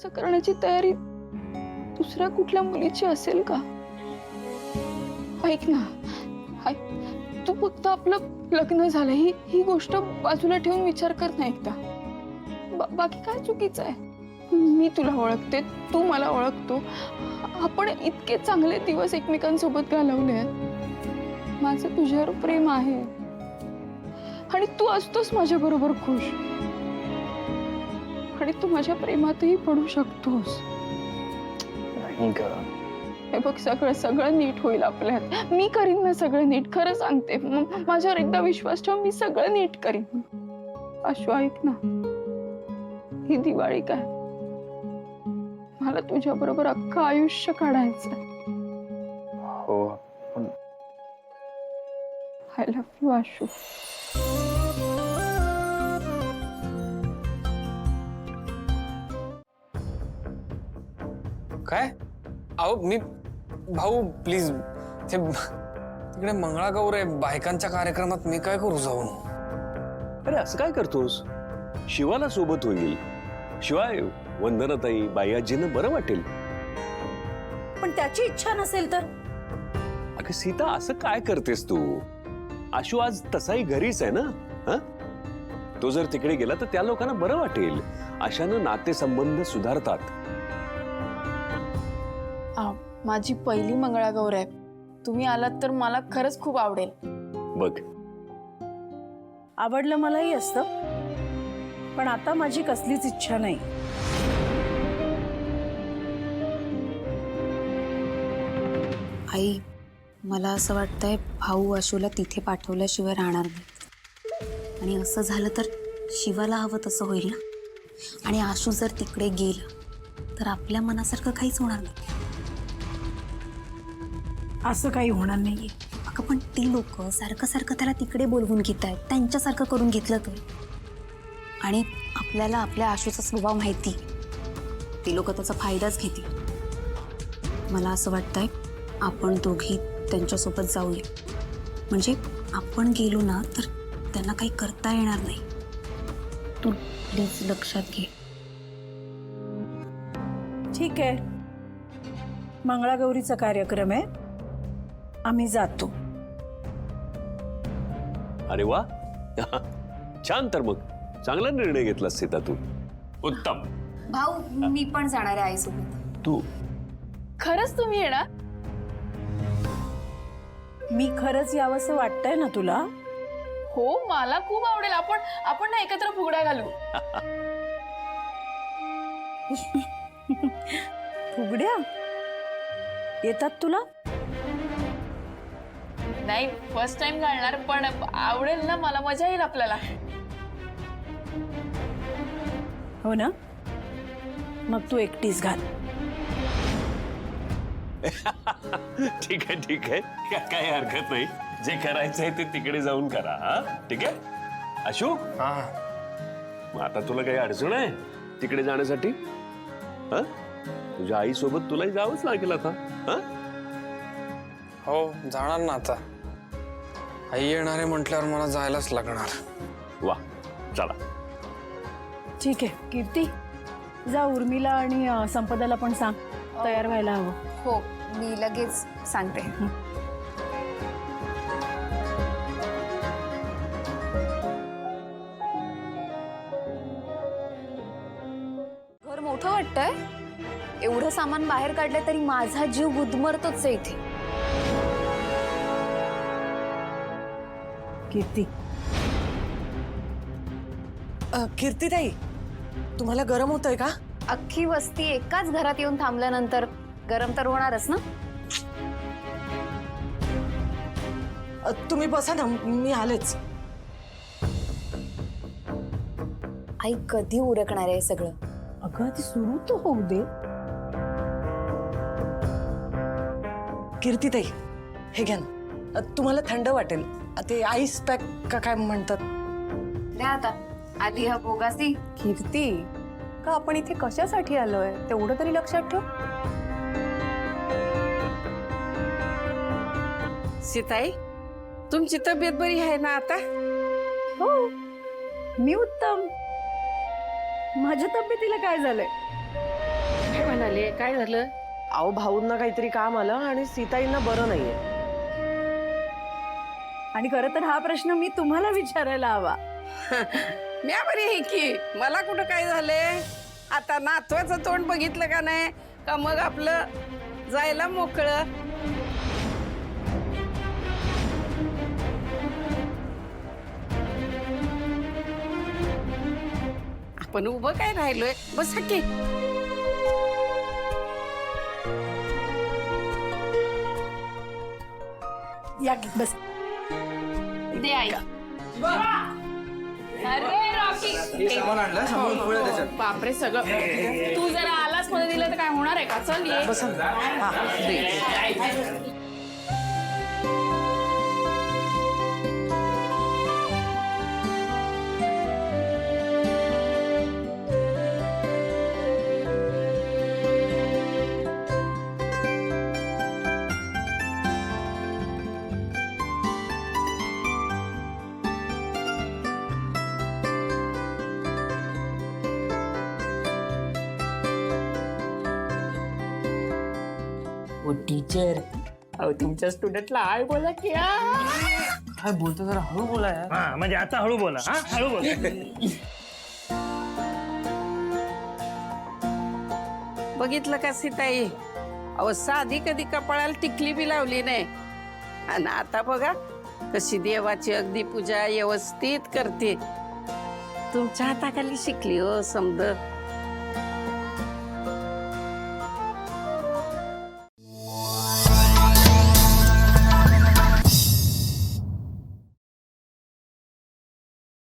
करण्याची तयारी दुसऱ्या कुठल्या मुलीची असेल का? ऐक ना, तू फक्त आपलं लग्न झालं ही गोष्ट बाजूला ठेवून विचार कर ना एकदा. बाकी काय चुकीचं आहे? मी तुला ओळखते, तू मला ओळखतो. आपण इतके चांगले दिवस एकमेकांसोबत घालवले आहेत. माझं तुझ्यावर प्रेम आहे आणि तू असतोस माझ्या बरोबर खुश, आणि तू माझ्या प्रेमातही पडू शकतोस. नाही ग, हे बघ, सगळं नीट होईल आपल्यात. मी करीन ना सगळं नीट, खरं सांगते. माझ्यावर एकदा विश्वास ठेव, मी सगळं नीट करीन. आशू ऐक ना, ही दिवाळी काय, मला तुझ्या बरोबर अख्खं आयुष्य काढायचं. हो पण आय लव्ह यू आशू. काय? अहो मी भाऊ प्लीज, ते तिकडे मंगळागौर आहे, बायकांच्या कार्यक्रमात मी काय करू जाऊन? अरे असं काय करतोस? शिवाला सोबत होईल, शिवाय वंदनाताई बाईआजींना बरं वाटेल. पण त्याची इच्छा नसेल तर? अगं सीता, असं काय करतेस तू? आशू आज तसाही घरीच आहे ना. हा, तो जर तिकडे गेला तर त्या लोकांना बरं वाटेल. अशानं नातेसंबंध सुधारतात. माझी पहिली मंगळागौर आहे, तुम्ही आलात तर मला खरंच खूप आवडेल. बघ, आवडलं मलाही असतं, पण आता माझी कसलीच इच्छा नाही. आई, मला असं वाटतंय भाऊ आशूला तिथे पाठवल्याशिवाय राहणार नाही. आणि असं झालं तर शिवाला हवं तसं होईल ना. आणि आशू जर तिकडे गेलं तर आपल्या मनासारखं काहीच होणार नाही. असं काही होणार नाहीये. अगं पण ती लोक सारखं सारखं त्याला तिकडे बोलवून घेत आहेत. त्यांच्यासारखं करून घेतलं तर, आणि आपल्याला आपल्या आशूचा स्वभाव माहिती, ती लोक त्याचा फायदाच घेतील. मला असं वाटतंय आपण दोघी त्यांच्यासोबत जाऊया. म्हणजे आपण गेलो ना तर त्यांना काही करता येणार नाही. तू प्लीज लक्षात घे. ठीक आहे, मंगळागौरीचा कार्यक्रम आहे, आम्ही जातो. अरे वा, छान. तर मग चांगला निर्णय घेतलास सीता तू. उत्तम. भाऊ, मी पण जाणार आहे आईसोबत. तू खरंच तुम्ही येणार? मी खरंच यावंसं वाटतंय ना तुला? हो, मला खूप आवडेल. आपण ना एकत्र फुगड्या घालू. फुगड्या येतात तुला? नाही, फर्स्ट टाइम घालणार, पण आवडेल ना, मला मजा येईल आपल्याला. हो ना, मग तू एकटीच घाल. ठीक आहे, ठीक आहे, काही हरकत नाही. जे करायचंय ते तिकडे जाऊन करा. हा, ठीक आहे. आशू, हा, मग आता तुला काही अडचण आहे तिकडे जाण्यासाठी? हा, तुझ्या आई सोबत तुलाही जावंच लागेल आता. हा, हो जाणार ना आता. आई येणार आहे म्हटल्यावर मला जायलाच लागणार. वा, चला. ठीक आहे कीर्ती, जा उर्मिला आणि संपदाला पण सांग, तयार व्हायला हवं. हो, मी लगेच सांगते. घर मोठं वाटतंय. एवढं सामान बाहेर काढलं तरी माझा जीव गुदमरतोच आहे इथे. कीर्ती, कीर्तीताई, तुम्हाला गरम होतंय का? अख्खी वस्ती एकाच घरात येऊन थांबल्यानंतर गरम तर होणारच ना. तुम्ही बसा ना, मी आलेच. आई, कधी उरकणार आहे सगळं? अगं आधी सुरू तर होऊ दे. कीर्तीताई, हे घ्या ना, तुम्हाला थंड वाटेल. ते आईस पॅक का काय म्हणतात. द्या आता आधी हा बोगासी. कीर्ती, का आपण इथे कशासाठी आलोय तेवढं तरी लक्षात ठेव. सीताई, तुमची तब्येत बरी आहे ना आता? हो, मी उत्तम. माझ्या तब्येतीला काय झालंय? म्हणाले काय झालं? अहो भाऊंना काहीतरी काम आलं आणि सीताईंना बरं नाहीये. आणि खरं तर हा प्रश्न मी तुम्हाला विचारायला हवा. मी बरी आहे की, मला कुठं काय झालंय? आता नातवाचं तोंड बघितलं का नाही का मग आपलं जायला मोकळं. आपण उभं काय राहिलोय, बसा की. या की, बस. दे आई. अरे रॉकी बापरे सगळं तू जरा आलास मध्ये दिलं तर काय होणार आहे का? चल ये. टीचर, अहो तुमच्या स्टुडंटला आय बोला की. काय बोलतो जरा हळू बोला यार. हा म्हणजे आता हळू बोला. हा हळू बोला. बघितलं का सीताई? अहो साधी कधी कपाळाला टिकली बी लावली नाही आणि आता बघा कशी देवाची अगदी पूजा व्यवस्थित करते. तुमच्या हाताखाली शिकली हो समद.